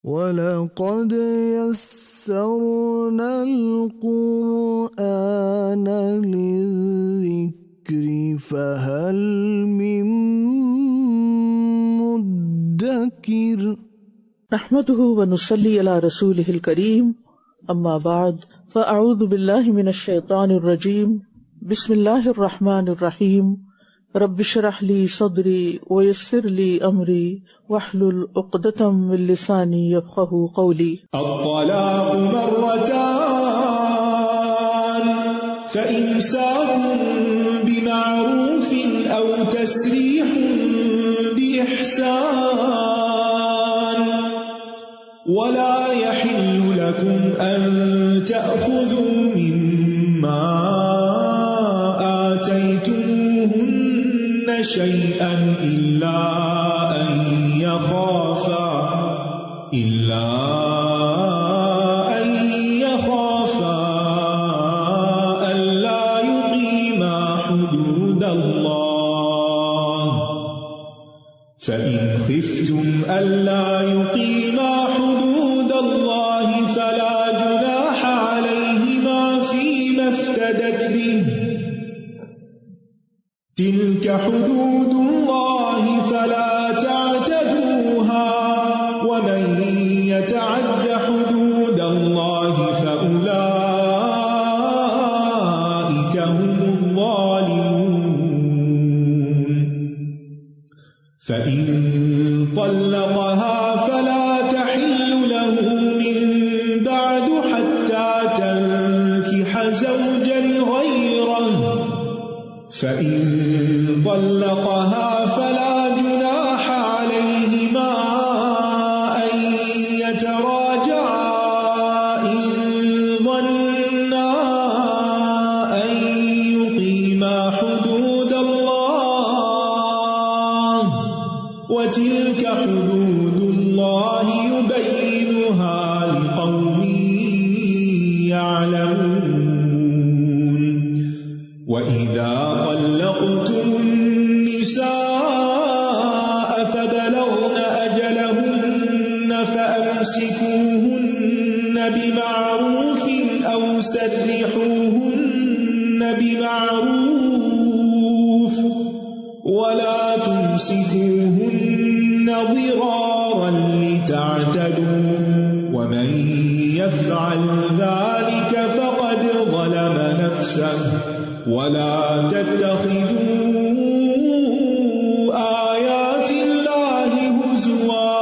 وَلَقَدْ يَسَّرْنَا الْقُرْآنَ لِلذِّكْرِ فَهَلْ مِن مُّدَّكِرٍ نحمده ونصلي على رسوله الكريم اما بعد فاعوذ بالله من الشيطان الرجيم بسم الله الرحمن الرحيم رب اشرح لي صدري ويسر لي امري واحلل عقدة من لساني يفقهوا قولي. الطلاق مرتان فإمساك بمعروف أو تسريح بإحسان ولا يحل لكم أن تأخذوا مما آتيتموهن شيئا إلا أن يخافا ألا يقيما حدود الله فإن خفتم ألا يقيما حدود الله فلا جناح عليهما فيما افتدت به تلك حدود الله فلا تعتدوها ومن يتعد حدود الله فأولئك هم الظالمون. فإن طلقها فلا تحل له من بعد حتى تنكح زوجا غيره فإن طلقها فلا جناح عليهما أن يتراجعا إن ظنا أن يقيما حدود الله وتلك حدود الله يبينها لقوم يعلمون. وإذا طلقتم النساء فبلغن أجلهن فأمسكوهن بمعروف أو سرحوهن بمعروف ولا تمسكوهن ضرارا لتعتدوا ومن يفعل ذلك فقد ظلم نفسه ولا تتخذوا آيات الله هزوا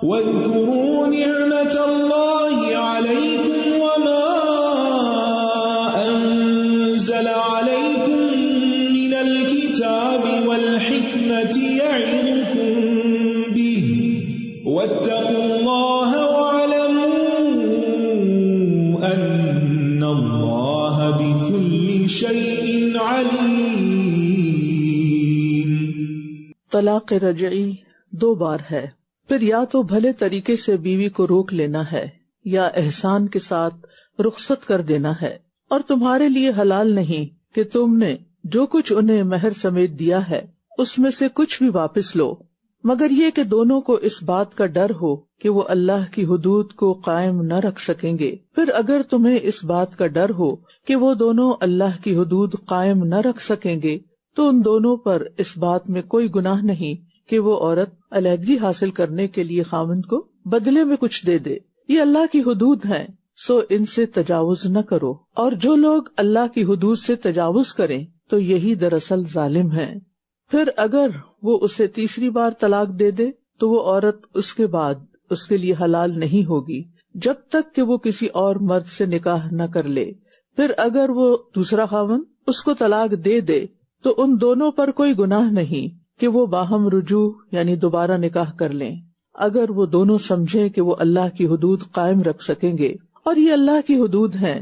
واذكروا نعمة الله عليكم وما أنزل عليكم من الكتاب والحكمة يعظكم به واتقوا الله واعلموا أن الله بكل شيء علیم. طلاق رجعی 2 بار ہے. پھر یا تو بھلے طریقے سے بیوی کو روک لینا ہے یا احسان کے ساتھ رخصت کر دینا ہے، اور تمہارے لیے حلال نہیں کہ تم نے جو کچھ انہیں مہر سمیت دیا ہے اس میں سے کچھ بھی واپس لو، مگر یہ کہ دونوں کو اس بات کا ڈر ہو کہ وہ اللہ کی حدود کو قائم نہ رکھ سکیں گے. پھر اگر تمہیں اس بات کا ڈر ہو کہ وہ دونوں اللہ کی حدود قائم نہ رکھ سکیں گے تو ان دونوں پر اس بات میں کوئی گناہ نہیں کہ وہ عورت علیحدگی حاصل کرنے کے لیے خاوند کو بدلے میں کچھ دے دے. یہ اللہ کی حدود ہیں، سو ان سے تجاوز نہ کرو، اور جو لوگ اللہ کی حدود سے تجاوز کریں تو یہی دراصل ظالم ہیں. پھر اگر وہ اسے تیسری بار طلاق دے دے تو وہ عورت اس کے بعد اس کے لیے حلال نہیں ہوگی جب تک کہ وہ کسی اور مرد سے نکاح نہ کر لے. پھر اگر وہ دوسرا خاوند اس کو طلاق دے دے تو ان دونوں پر کوئی گناہ نہیں کہ وہ باہم رجوع یعنی دوبارہ نکاح کر لیں، اگر وہ دونوں سمجھیں کہ وہ اللہ کی حدود قائم رکھ سکیں گے. اور یہ اللہ کی حدود ہیں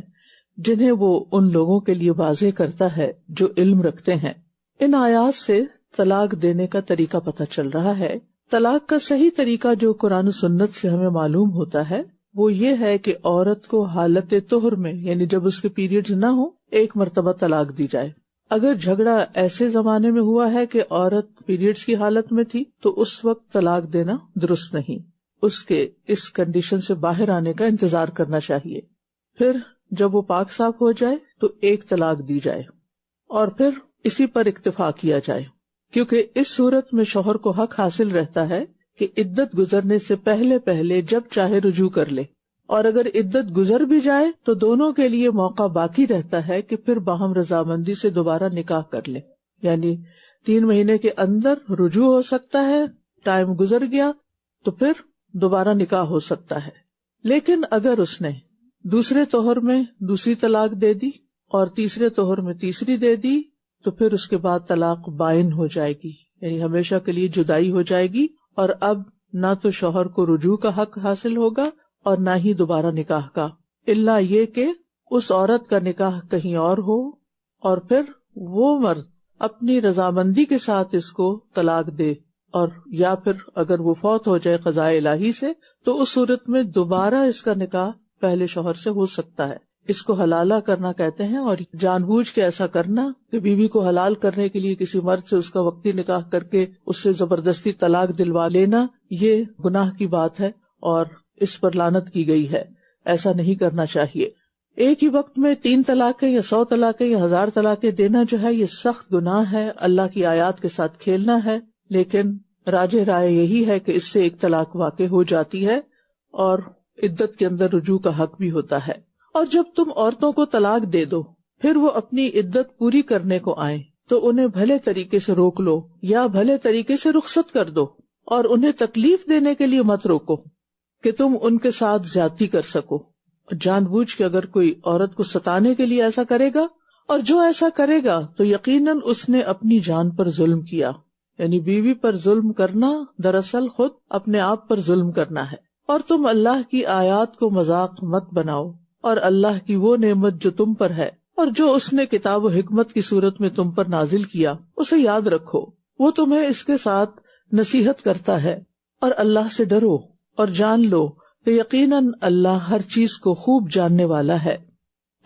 جنہیں وہ ان لوگوں کے لیے واضح کرتا ہے جو علم رکھتے ہیں. ان آیات سے طلاق دینے کا طریقہ پتہ چل رہا ہے. طلاق کا صحیح طریقہ جو قرآن و سنت سے ہمیں معلوم ہوتا ہے وہ یہ ہے کہ عورت کو حالت طہر میں یعنی جب اس کے پیریڈز نہ ہو 1 مرتبہ طلاق دی جائے. اگر جھگڑا ایسے زمانے میں ہوا ہے کہ عورت پیریڈز کی حالت میں تھی تو اس وقت طلاق دینا درست نہیں. اس کے اس کنڈیشن سے باہر آنے کا انتظار کرنا چاہیے. پھر جب وہ پاک صاف ہو جائے تو ایک طلاق دی جائے اور پھر اسی پر اکتفا کیا جائے، کیونکہ اس صورت میں شوہر کو حق حاصل رہتا ہے کہ عدت گزرنے سے پہلے جب چاہے رجوع کر لے، اور اگر عدت گزر بھی جائے تو دونوں کے لیے موقع باقی رہتا ہے کہ پھر باہم رضامندی سے دوبارہ نکاح کر لے. یعنی 3 مہینے کے اندر رجوع ہو سکتا ہے، ٹائم گزر گیا تو پھر دوبارہ نکاح ہو سکتا ہے. لیکن اگر اس نے دوسرے طہر میں دوسری طلاق دے دی اور تیسرے طہر میں تیسری دے دی تو پھر اس کے بعد طلاق بائن ہو جائے گی، یعنی ہمیشہ کے لیے جدائی ہو جائے گی، اور اب نہ تو شوہر کو رجوع کا حق حاصل ہوگا اور نہ ہی دوبارہ نکاح کا، الا یہ کہ اس عورت کا نکاح کہیں اور ہو اور پھر وہ مرد اپنی رضامندی کے ساتھ اس کو طلاق دے، اور یا پھر اگر وہ فوت ہو جائے قضاء الہی سے تو اس صورت میں دوبارہ اس کا نکاح پہلے شوہر سے ہو سکتا ہے. اس کو حلالہ کرنا کہتے ہیں، اور جان بوجھ کے ایسا کرنا کہ بیوی کو حلال کرنے کے لیے کسی مرد سے اس کا وقتی نکاح کر کے اس سے زبردستی طلاق دلوا لینا، یہ گناہ کی بات ہے اور اس پر لعنت کی گئی ہے. ایسا نہیں کرنا چاہیے. ایک ہی وقت میں 3 طلاقیں یا 100 طلاقیں یا 1000 طلاقیں دینا جو ہے یہ سخت گناہ ہے، اللہ کی آیات کے ساتھ کھیلنا ہے. لیکن راجح رائے یہی ہے کہ اس سے ایک طلاق واقع ہو جاتی ہے اور عدت کے اندر رجوع کا حق بھی ہوتا ہے. اور جب تم عورتوں کو طلاق دے دو پھر وہ اپنی عدت پوری کرنے کو آئیں تو انہیں بھلے طریقے سے روک لو یا بھلے طریقے سے رخصت کر دو، اور انہیں تکلیف دینے کے لیے مت روکو کہ تم ان کے ساتھ زیادتی کر سکو. جان بوجھ کے اگر کوئی عورت کو ستانے کے لیے ایسا کرے گا، اور جو ایسا کرے گا تو یقیناً اس نے اپنی جان پر ظلم کیا. یعنی بیوی پر ظلم کرنا دراصل خود اپنے آپ پر ظلم کرنا ہے. اور تم اللہ کی آیات کو مذاق مت بناؤ، اور اللہ کی وہ نعمت جو تم پر ہے اور جو اس نے کتاب و حکمت کی صورت میں تم پر نازل کیا اسے یاد رکھو. وہ تمہیں اس کے ساتھ نصیحت کرتا ہے. اور اللہ سے ڈرو اور جان لو کہ یقیناً اللہ ہر چیز کو خوب جاننے والا ہے.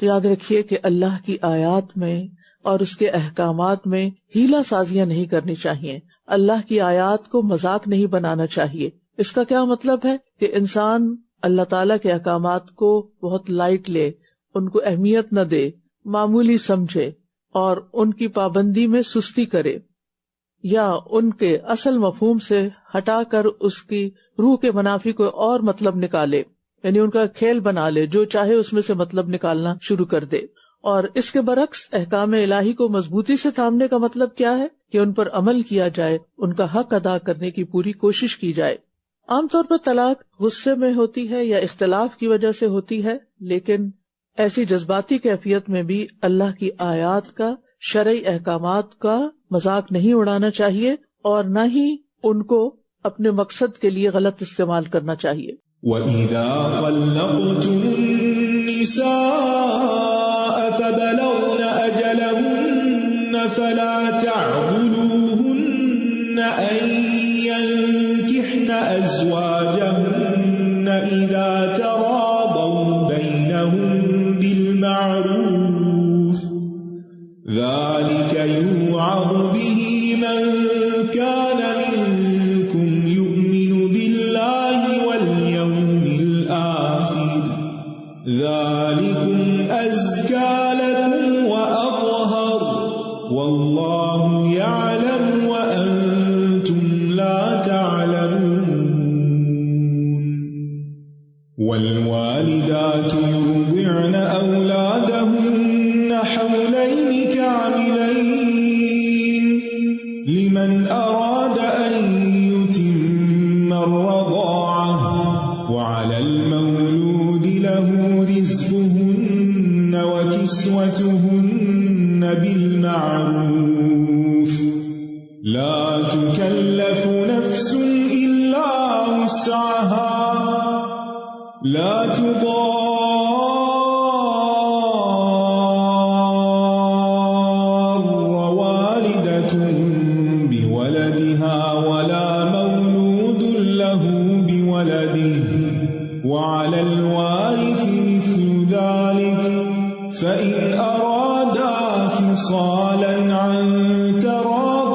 تو یاد رکھیے کہ اللہ کی آیات میں اور اس کے احکامات میں ہیلا سازیاں نہیں کرنی چاہیے. اللہ کی آیات کو مذاق نہیں بنانا چاہیے. اس کا کیا مطلب ہے کہ انسان اللہ تعالیٰ کے احکامات کو بہت لائٹ لے، ان کو اہمیت نہ دے، معمولی سمجھے اور ان کی پابندی میں سستی کرے، یا ان کے اصل مفہوم سے ہٹا کر اس کی روح کے منافی کو اور مطلب نکالے، یعنی ان کا کھیل بنا لے، جو چاہے اس میں سے مطلب نکالنا شروع کر دے. اور اس کے برعکس احکام الہی کو مضبوطی سے تھامنے کا مطلب کیا ہے کہ ان پر عمل کیا جائے، ان کا حق ادا کرنے کی پوری کوشش کی جائے. عام طور پر طلاق غصے میں ہوتی ہے یا اختلاف کی وجہ سے ہوتی ہے، لیکن ایسی جذباتی کیفیت میں بھی اللہ کی آیات کا، شرعی احکامات کا مذاق نہیں اڑانا چاہیے اور نہ ہی ان کو اپنے مقصد کے لیے غلط استعمال کرنا چاہیے. وَإِذَا طَلَّقْتُمُ النِّسَاءَ فَبَلَغْنَ أَجَلَهُنَّ فَلَا تَعْضُلُوهُنَّ أَن يَنكِحْنَ أَزْوَاجَهُنَّ إِذَا تَرَاضَوْا بَيْنَهُم بِالْمَعْرُوفِ ذَلِكَ يُوعَظُ بِهِ مَن كَانَ مِنكُمْ يُؤْمِنُ بِاللَّهِ وَالْيَوْمِ الْآخِرِ ذَلِكُمْ أَزْكَىٰ لَكُمْ وَأَطْهَرُ وَاللَّهُ يَعْلَمُ وَأَنتُمْ لَا تَعْلَمُونَ. وَالْوَالِدَاتُ يُرْضِعْنَ أَوْلَادَهُنَّ حَوْلَيْنِ كَامِلَيْنِ لِمَنْ أَرَادَ أَن يُتِمَّ الرَّضَاعَةَ وَعَلَى الْمَوْلُودِ لَهُ رِزْقُهُنَّ وَكِسْوَتُهُنَّ بِالْمَعْرُوفِ لَا تُكَلَّفُ نَفْسٌ إِلَّا وُسْعَهَا لَا تُضَارَّ وَالِدَةٌ بِوَلَدِهَا وَلَا مَوْلُودٌ لَهُ بِوَلَدِهِ وَعَلَى الْوَارِثِ مِثْلُ ذَلِكَ فَإِنْ أَرَادَا فِصَالًا عَنْ تَرَاضٍ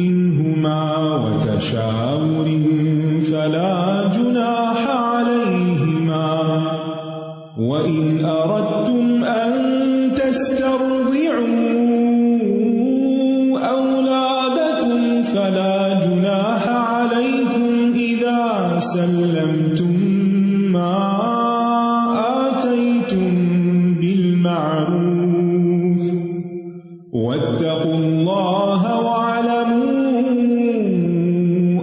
مِّنْهُمَا وَتَشَاوُرٍ فَلَا جناح عليهما وإن أردتم أن تسترضعوا أولادكم فلا جناح عليكم إذا سلمتم ما آتيتم بالمعروف واتقوا الله واعلموا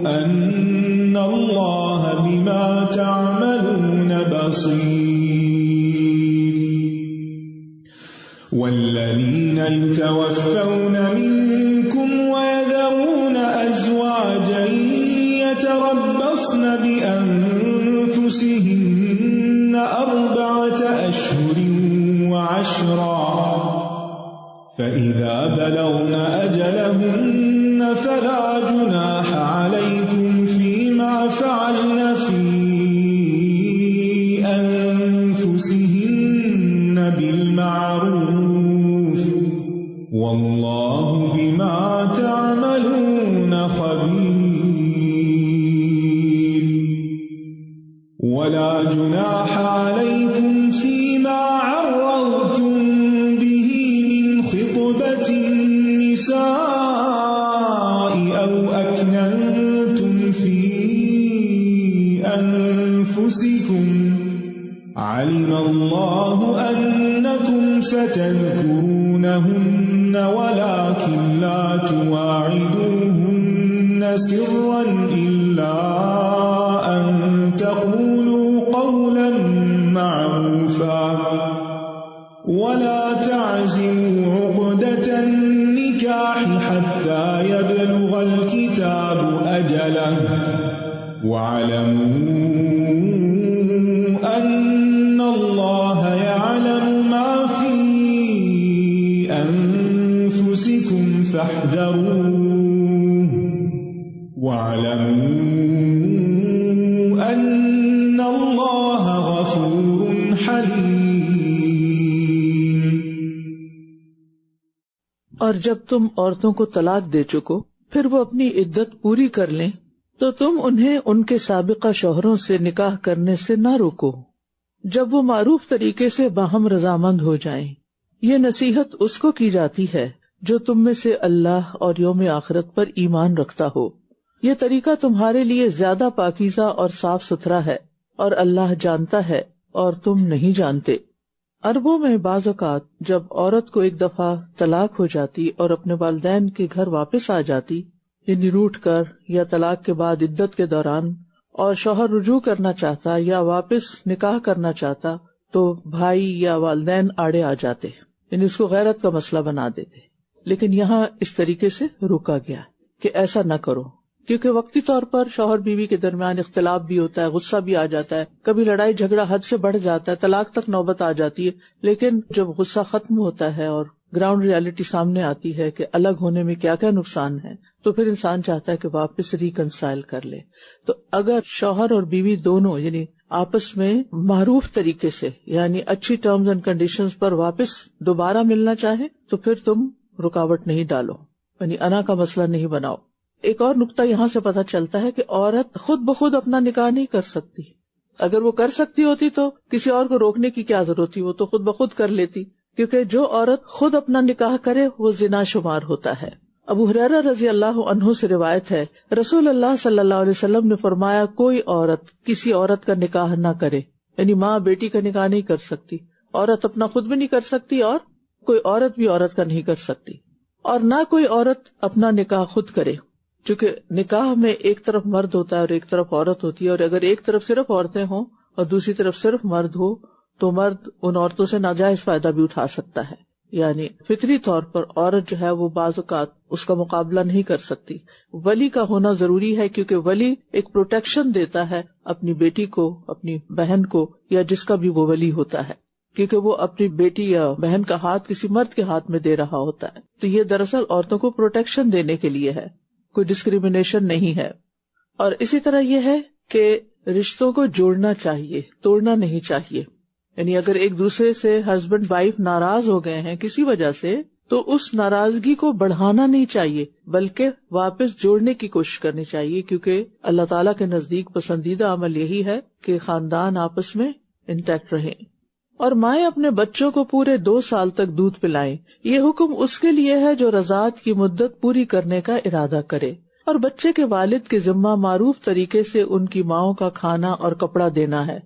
أن الله بما تعملون بصير والذين يتوفون منكم ويذرون أزواجا يتربصن بأنفسهن 4 أشهر وعشرا فإذا بلغن أجلهن فلا جناح عليكم فيما فعلن في أنفسهن بالمعروف والله بما تعملون خبير ولا جناح عليكم فيما عرضتم به من خطبة النساء أو أكننتم في أنفسكم علم الله أنكم ستذكرونهن ولكن لا تواعدوهن سرا إلا أن تقولوا قولا معروفا ولا تعزموا عقدة النكاح حتى يبلغ الكتاب أجله واعلموا أن الله يعلم ما في أنفسكم فاحذروه واعلموا أن الله غفور حليم. اور جب تم عورتوں کو طلاق دے چکو پھر وہ اپنی عدت پوری کر لیں تو تم انہیں ان کے سابقہ شوہروں سے نکاح کرنے سے نہ روکو جب وہ معروف طریقے سے باہم رضامند ہو جائیں. یہ نصیحت اس کو کی جاتی ہے جو تم میں سے اللہ اور یوم آخرت پر ایمان رکھتا ہو. یہ طریقہ تمہارے لیے زیادہ پاکیزہ اور صاف ستھرا ہے اور اللہ جانتا ہے اور تم نہیں جانتے. عربوں میں بعض اوقات جب عورت کو ایک دفعہ طلاق ہو جاتی اور اپنے والدین کے گھر واپس آ جاتی یعنی روٹ کر یا طلاق کے بعد عدت کے دوران اور شوہر رجوع کرنا چاہتا یا واپس نکاح کرنا چاہتا تو بھائی یا والدین آڑے آ جاتے یعنی اس کو غیرت کا مسئلہ بنا دیتے. لیکن یہاں اس طریقے سے روکا گیا کہ ایسا نہ کرو کیونکہ وقتی طور پر شوہر بیوی کے درمیان اختلاف بھی ہوتا ہے, غصہ بھی آ جاتا ہے, کبھی لڑائی جھگڑا حد سے بڑھ جاتا ہے, طلاق تک نوبت آ جاتی ہے. لیکن جب غصہ ختم ہوتا ہے اور گراؤنڈ ریالٹی سامنے آتی ہے کہ الگ ہونے میں کیا کیا نقصان ہے تو پھر انسان چاہتا ہے کہ واپس ریکنسائل کر لے. تو اگر شوہر اور بیوی دونوں یعنی آپس میں معروف طریقے سے یعنی اچھی ٹرمز اینڈ کنڈیشنز پر واپس دوبارہ ملنا چاہیں تو پھر تم رکاوٹ نہیں ڈالو یعنی انا کا مسئلہ نہیں بناؤ. ایک اور نقطہ یہاں سے پتہ چلتا ہے کہ عورت خود بخود اپنا نکاح نہیں کر سکتی. اگر وہ کر سکتی ہوتی تو کسی اور کو روکنے کی کیا ضرورت تھی, وہ تو خود بخود کر لیتی. کیونکہ جو عورت خود اپنا نکاح کرے وہ زنا شمار ہوتا ہے. ابو ہریرہ رضی اللہ عنہ سے روایت ہے رسول اللہ صلی اللہ علیہ وسلم نے فرمایا کوئی عورت کسی عورت کا نکاح نہ کرے یعنی ماں بیٹی کا نکاح نہیں کر سکتی, عورت اپنا خود بھی نہیں کر سکتی اور کوئی عورت بھی عورت کا نہیں کر سکتی, اور نہ کوئی عورت اپنا نکاح خود کرے. چونکہ نکاح میں ایک طرف مرد ہوتا ہے اور ایک طرف عورت ہوتی ہے, اور اگر ایک طرف صرف عورتیں ہوں اور دوسری طرف صرف مرد ہو تو مرد ان عورتوں سے ناجائز فائدہ بھی اٹھا سکتا ہے. یعنی فطری طور پر عورت جو ہے وہ بعض اوقات اس کا مقابلہ نہیں کر سکتی. ولی کا ہونا ضروری ہے کیونکہ ولی ایک پروٹیکشن دیتا ہے اپنی بیٹی کو, اپنی بہن کو, یا جس کا بھی وہ ولی ہوتا ہے, کیونکہ وہ اپنی بیٹی یا بہن کا ہاتھ کسی مرد کے ہاتھ میں دے رہا ہوتا ہے. تو یہ دراصل عورتوں کو پروٹیکشن دینے کے لیے ہے, کوئی ڈسکریمنیشن نہیں ہے. اور اسی طرح یہ ہے کہ رشتوں کو جوڑنا چاہیے, توڑنا نہیں چاہیے. یعنی اگر ایک دوسرے سے ہسبینڈ وائف ناراض ہو گئے ہیں کسی وجہ سے تو اس ناراضگی کو بڑھانا نہیں چاہیے بلکہ واپس جوڑنے کی کوشش کرنی چاہیے، کیونکہ اللہ تعالیٰ کے نزدیک پسندیدہ عمل یہی ہے کہ خاندان آپس میں انٹیکٹ رہیں۔ اور مائیں اپنے بچوں کو پورے 2 سال تک دودھ پلائیں، یہ حکم اس کے لیے ہے جو رضاعت کی مدت پوری کرنے کا ارادہ کرے، اور بچے کے والد کے ذمہ معروف طریقے سے ان کی ماؤں کا کھانا اور کپڑا دینا ہے۔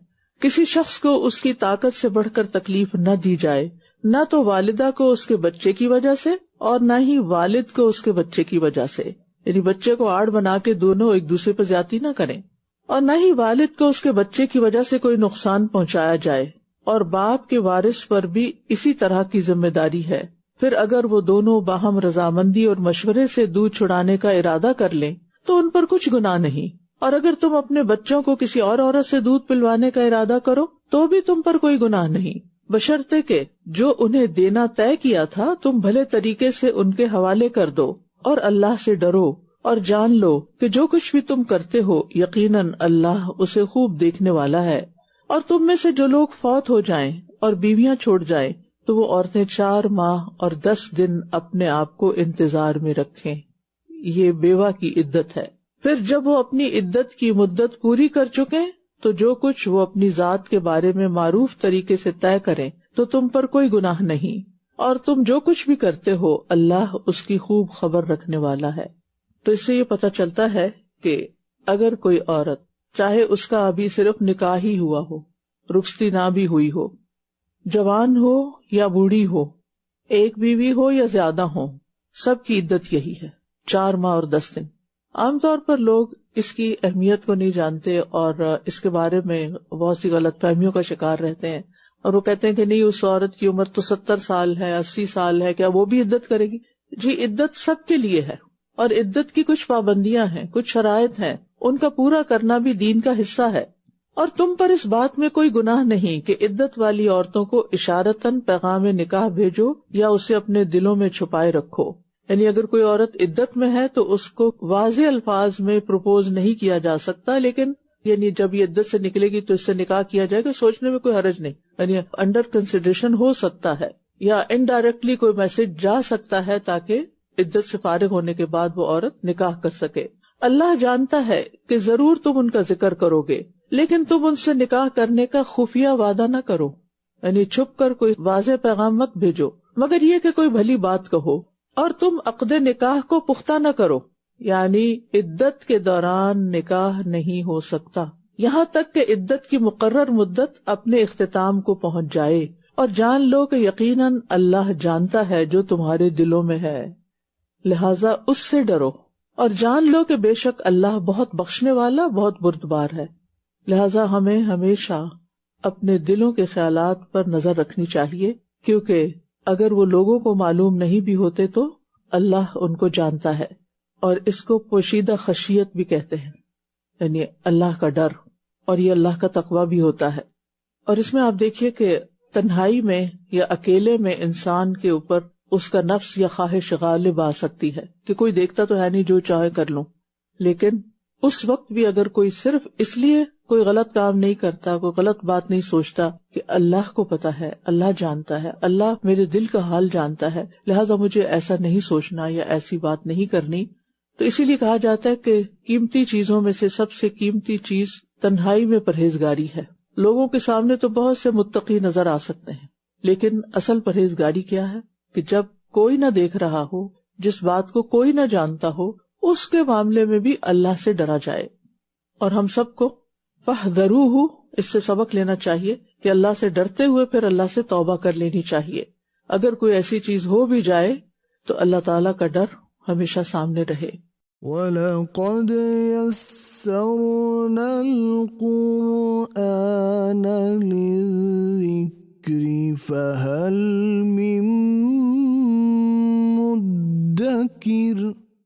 کسی شخص کو اس کی طاقت سے بڑھ کر تکلیف نہ دی جائے، نہ تو والدہ کو اس کے بچے کی وجہ سے اور نہ ہی والد کو اس کے بچے کی وجہ سے، یعنی بچے کو آڑ بنا کے دونوں ایک دوسرے پر زیادتی نہ کریں، اور نہ ہی والد کو اس کے بچے کی وجہ سے کوئی نقصان پہنچایا جائے، اور باپ کے وارث پر بھی اسی طرح کی ذمہ داری ہے۔ پھر اگر وہ دونوں باہم رضامندی اور مشورے سے دودھ چھڑانے کا ارادہ کر لیں تو ان پر کچھ گناہ نہیں، اور اگر تم اپنے بچوں کو کسی اور عورت سے دودھ پلوانے کا ارادہ کرو تو بھی تم پر کوئی گناہ نہیں، بشرطے کہ جو انہیں دینا طے کیا تھا تم بھلے طریقے سے ان کے حوالے کر دو، اور اللہ سے ڈرو اور جان لو کہ جو کچھ بھی تم کرتے ہو یقیناً اللہ اسے خوب دیکھنے والا ہے۔ اور تم میں سے جو لوگ فوت ہو جائیں اور بیویاں چھوڑ جائیں تو وہ عورتیں 4 ماہ اور 10 دن اپنے آپ کو انتظار میں رکھیں، یہ بیوہ کی عدت ہے۔ پھر جب وہ اپنی عدت کی مدت پوری کر چکیں تو جو کچھ وہ اپنی ذات کے بارے میں معروف طریقے سے طے کریں تو تم پر کوئی گناہ نہیں، اور تم جو کچھ بھی کرتے ہو اللہ اس کی خوب خبر رکھنے والا ہے۔ تو اس سے یہ پتہ چلتا ہے کہ اگر کوئی عورت چاہے اس کا ابھی صرف نکاح ہی ہوا ہو، رخصتی نہ بھی ہوئی ہو، جوان ہو یا بوڑھی ہو، ایک بیوی ہو یا زیادہ ہو، سب کی عدت یہی ہے، 4 ماہ اور 10 دن۔ عام طور پر لوگ اس کی اہمیت کو نہیں جانتے اور اس کے بارے میں بہت سی غلط فہمیوں کا شکار رہتے ہیں، اور وہ کہتے ہیں کہ نہیں اس عورت کی عمر تو 70 سال ہے، 80 سال ہے، کیا وہ بھی عدت کرے گی؟ جی عدت سب کے لیے ہے، اور عدت کی کچھ پابندیاں ہیں، کچھ شرائط ہیں، ان کا پورا کرنا بھی دین کا حصہ ہے۔ اور تم پر اس بات میں کوئی گناہ نہیں کہ عدت والی عورتوں کو اشارتاً پیغام نکاح بھیجو یا اسے اپنے دلوں میں چھپائے رکھو، یعنی اگر کوئی عورت عدت میں ہے تو اس کو واضح الفاظ میں پروپوز نہیں کیا جا سکتا، لیکن یعنی جب یہ عدت سے نکلے گی تو اس سے نکاح کیا جائے گا، سوچنے میں کوئی حرج نہیں، یعنی انڈر کنسیڈریشن ہو سکتا ہے یا انڈائریکٹلی کوئی میسج جا سکتا ہے تاکہ عدت سے فارغ ہونے کے بعد وہ عورت نکاح کر سکے۔ اللہ جانتا ہے کہ ضرور تم ان کا ذکر کرو گے، لیکن تم ان سے نکاح کرنے کا خفیہ وعدہ نہ کرو، یعنی چھپ کر کوئی واضح پیغام مت بھیجو، مگر یہ کہ کوئی بھلی بات کہو، اور تم عقد نکاح کو پختہ نہ کرو، یعنی عدت کے دوران نکاح نہیں ہو سکتا یہاں تک کہ عدت کی مقرر مدت اپنے اختتام کو پہنچ جائے، اور جان لو کہ یقیناً اللہ جانتا ہے جو تمہارے دلوں میں ہے، لہذا اس سے ڈرو، اور جان لو کہ بے شک اللہ بہت بخشنے والا بہت بردبار ہے۔ لہذا ہمیں ہمیشہ اپنے دلوں کے خیالات پر نظر رکھنی چاہیے، کیونکہ اگر وہ لوگوں کو معلوم نہیں بھی ہوتے تو اللہ ان کو جانتا ہے، اور اس کو پوشیدہ خشیت بھی کہتے ہیں، یعنی اللہ کا ڈر، اور یہ اللہ کا تقویٰ بھی ہوتا ہے۔ اور اس میں آپ دیکھیے کہ تنہائی میں یا اکیلے میں انسان کے اوپر اس کا نفس یا خواہش غالب آ سکتی ہے کہ کوئی دیکھتا تو ہے نہیں، جو چاہے کر لوں، لیکن اس وقت بھی اگر کوئی صرف اس لیے کوئی غلط کام نہیں کرتا، کوئی غلط بات نہیں سوچتا کہ اللہ کو پتا ہے، اللہ جانتا ہے، اللہ میرے دل کا حال جانتا ہے، لہٰذا مجھے ایسا نہیں سوچنا یا ایسی بات نہیں کرنی، تو اسی لیے کہا جاتا ہے کہ قیمتی چیزوں میں سے سب سے قیمتی چیز تنہائی میں پرہیزگاری ہے۔ لوگوں کے سامنے تو بہت سے متقی نظر آ سکتے ہیں، لیکن اصل پرہیزگاری کیا ہے کہ جب کوئی نہ دیکھ رہا ہو، جس بات کو کوئی نہ جانتا ہو، اس کے معاملے میں بھی اللہ سے ڈرا جائے۔ اور ہم سب کو فاحذروہ، اس سے سبق لینا چاہیے کہ اللہ سے ڈرتے ہوئے پھر اللہ سے توبہ کر لینی چاہیے۔ اگر کوئی ایسی چیز ہو بھی جائے تو اللہ تعالیٰ کا ڈر ہمیشہ سامنے رہے۔ وَلَقَدْ يَسَّرْنَا الْقُرْآنَ لِلذِّكْرِ فَهَلْ مِن